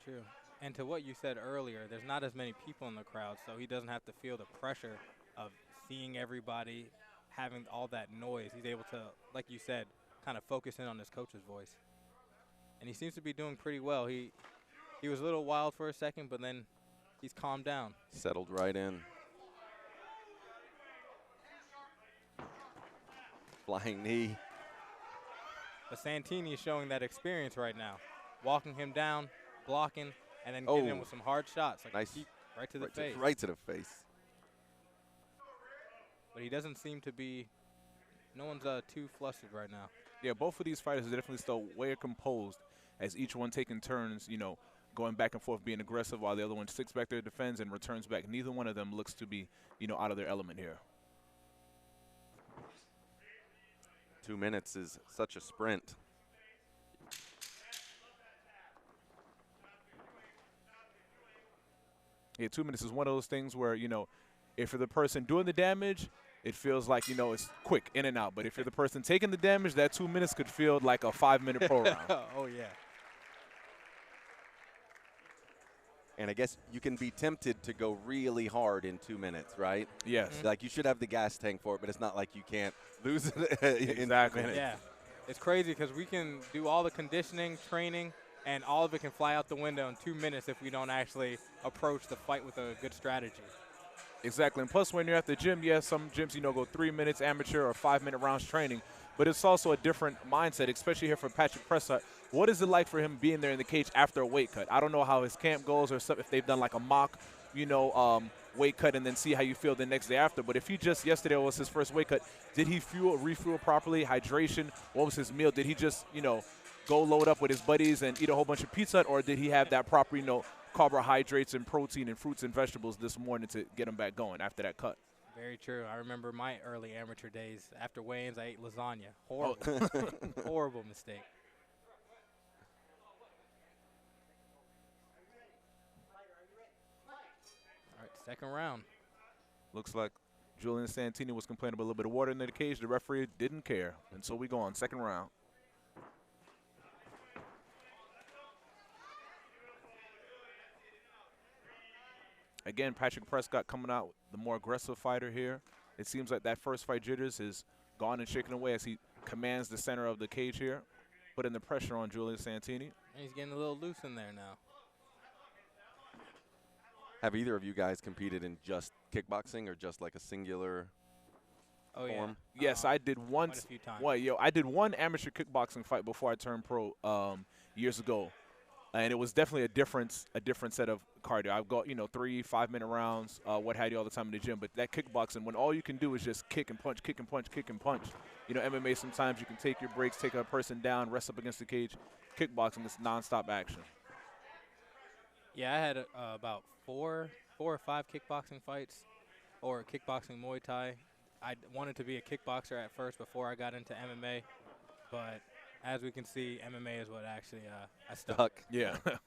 true. And to what you said earlier, there's not as many people in the crowd, so he doesn't have to feel the pressure of seeing everybody, having all that noise. He's able to, like you said, kind of focus in on his coach's voice. And he seems to be doing pretty well. He was a little wild for a second, but then he's calmed down. Settled right in. Flying knee. But Santini is showing that experience right now, walking him down, blocking, and then getting him with some hard shots, like nice. right to the face. Right to the face. But he doesn't seem to be, no one's too flustered right now. Yeah, both of these fighters are definitely still way composed as each one taking turns, you know, going back and forth, being aggressive while the other one sits back there, defends, and returns back. Neither one of them looks to be, you know, out of their element here. 2 minutes is such a sprint. Yeah, 2 minutes is one of those things where, you know, if you're the person doing the damage, it feels like, you know, it's quick, in and out. But if you're the person taking the damage, that 2 minutes could feel like a 5-minute pro round. Oh, yeah. And I guess you can be tempted to go really hard in 2 minutes, right? Yes. Like you should have the gas tank for it, but it's not like you can't lose it in 2 minutes. Yeah. It's crazy because we can do all the conditioning, training, and all of it can fly out the window in 2 minutes if we don't actually approach the fight with a good strategy. Exactly. And plus, when you're at the gym, yes, some gyms, you know, go 3 minutes amateur or 5-minute rounds training. But it's also a different mindset, especially here for Patrick Prescott. What is it like for him being there in the cage after a weight cut? I don't know how his camp goes or if they've done like a mock, you know, weight cut and then see how you feel the next day after. But if he just yesterday was his first weight cut, did he refuel properly? Hydration? What was his meal? Did he just, you know, go load up with his buddies and eat a whole bunch of pizza? Or did he have that proper, you know, carbohydrates and protein and fruits and vegetables this morning to get him back going after that cut? Very true. I remember my early amateur days. After weigh-ins, I ate lasagna. Horrible. Horrible mistake. All right, second round. Looks like Julion Santini was complaining about a little bit of water in the cage. The referee didn't care. And so we go on, second round. Again, Patrick Prescott coming out the more aggressive fighter here. It seems like that first fight jitters is gone and shaken away as he commands the center of the cage here, putting the pressure on Julion Santini. And he's getting a little loose in there now. Have either of you guys competed in just kickboxing or just like a singular form? Yes, I did once. Quite a few times. Well, I did one amateur kickboxing fight before I turned pro years ago. And it was definitely a different set of cardio. I've got, you know, 3 5-minute rounds, what have you, all the time in the gym. But that kickboxing, when all you can do is just kick and punch, kick and punch, kick and punch. You know, MMA, sometimes you can take your breaks, take a person down, rest up against the cage. Kickboxing is nonstop action. Yeah, I had about four or five kickboxing fights, or kickboxing Muay Thai. I wanted to be a kickboxer at first before I got into MMA, but as we can see, MMA is what actually I stuck. Yeah. But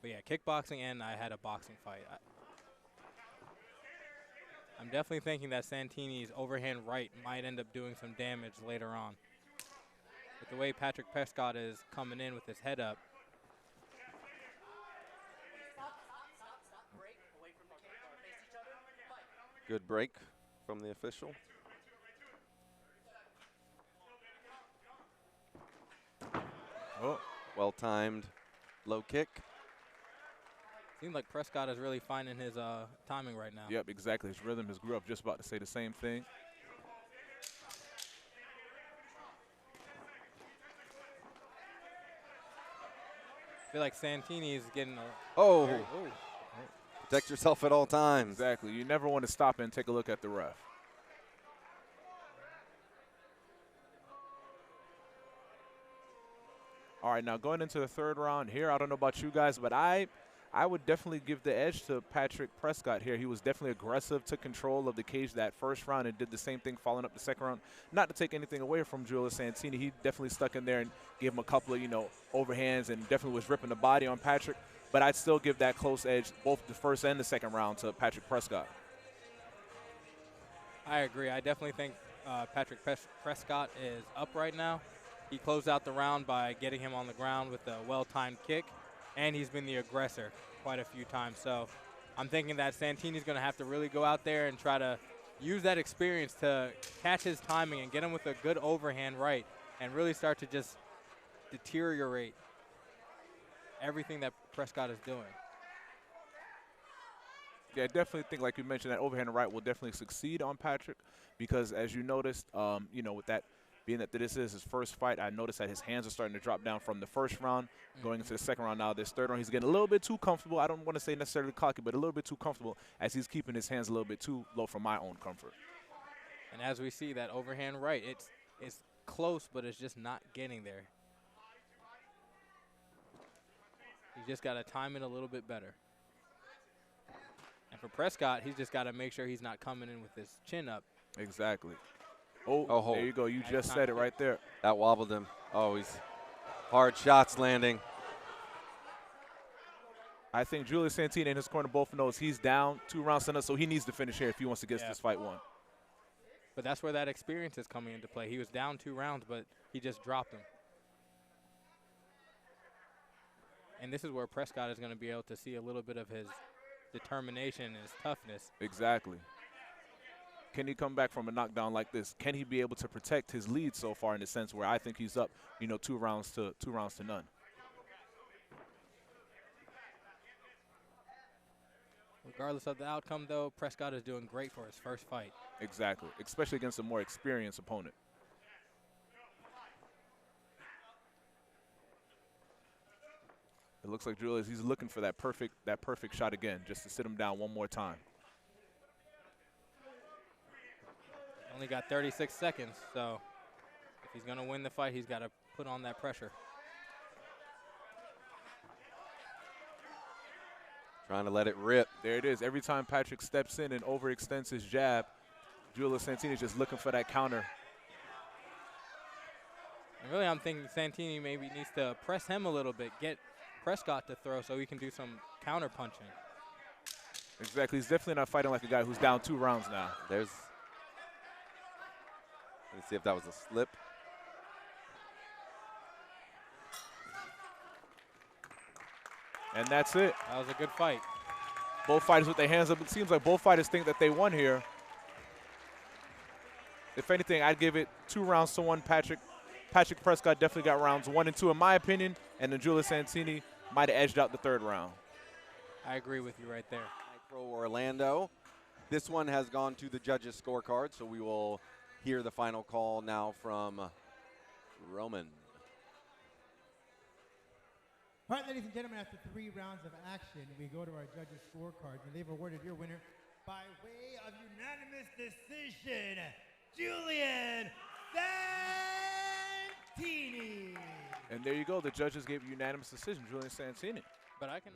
yeah, kickboxing, and I had a boxing fight. I'm definitely thinking that Santini's overhand right might end up doing some damage later on. With the way Patrick Prescott is coming in with his head up. Good break from the official. Oh, well-timed low kick. Seems like Prescott is really finding his timing right now. Yep, exactly. His rhythm, his grip. Just about to say the same thing. I feel like Santini is getting a... Oh. Protect yourself at all times. Exactly. You never want to stop and take a look at the ref. All right, now going into the third round here, I don't know about you guys, but I would definitely give the edge to Patrick Prescott here. He was definitely aggressive, took control of the cage that first round and did the same thing following up the second round. Not to take anything away from Julion Santini. He definitely stuck in there and gave him a couple of, you know, overhands and definitely was ripping the body on Patrick. But I'd still give that close edge, both the first and the second round, to Patrick Prescott. I agree. I definitely think Patrick Prescott is up right now. He closed out the round by getting him on the ground with a well-timed kick. and he's been the aggressor quite a few times. So I'm thinking that Santini's going to have to really go out there and try to use that experience to catch his timing and get him with a good overhand right and really start to just deteriorate everything that Prescott is doing. Yeah, I definitely think, like you mentioned, that overhand right will definitely succeed on Patrick because, as you noticed, you know, with that being that this is his first fight, I noticed that his hands are starting to drop down from the first round going into the second round. Now, this third round, he's getting a little bit too comfortable. I don't want to say necessarily cocky, but a little bit too comfortable as he's keeping his hands a little bit too low for my own comfort. And as we see, that overhand right, it's close, but it's just not getting there. He's just got to time it a little bit better. And for Prescott, he's just got to make sure he's not coming in with his chin up. Exactly. Oh, there you go. You just said it right there. That wobbled him. Oh, he's hard shots landing. I think Julion Santini and his corner both knows he's down 2 rounds to none, so he needs to finish here if he wants to get this fight won. But that's where that experience is coming into play. He was down 2 rounds, but he just dropped him. And this is where Prescott is going to be able to see a little bit of his determination and his toughness. Exactly. Can he come back from a knockdown like this? Can he be able to protect his lead so far in the sense where I think he's up, you know, 2 rounds to none? Regardless of the outcome, though, Prescott is doing great for his first fight. Exactly, especially against a more experienced opponent. It looks like Julius, he's looking for that perfect shot again, just to sit him down one more time. Only got 36 seconds, so if he's going to win the fight, he's got to put on that pressure. Trying to let it rip. There it is. Every time Patrick steps in and overextends his jab, Julion Santini is just looking for that counter. And really, I'm thinking Santini maybe needs to press him a little bit, get Prescott to throw so he can do some counter punching. Exactly. He's definitely not fighting like a guy who's down 2 rounds now. Let's see if that was a slip. And that's it. That was a good fight. Both fighters with their hands up. It seems like both fighters think that they won here. If anything, I'd give it 2 rounds to 1. Patrick Prescott definitely got rounds 1 and 2 in my opinion, and then Julion Santini might have edged out the 3rd round. I agree with you right there. Pro Orlando. This one has gone to the judges' scorecard, so we will hear the final call now from Roman. All right, ladies and gentlemen, after 3 rounds of action, we go to our judges' scorecards, and they've awarded your winner by way of unanimous decision, Julion Santini. And there you go. The judges gave a unanimous decision, Julion Santini. But I can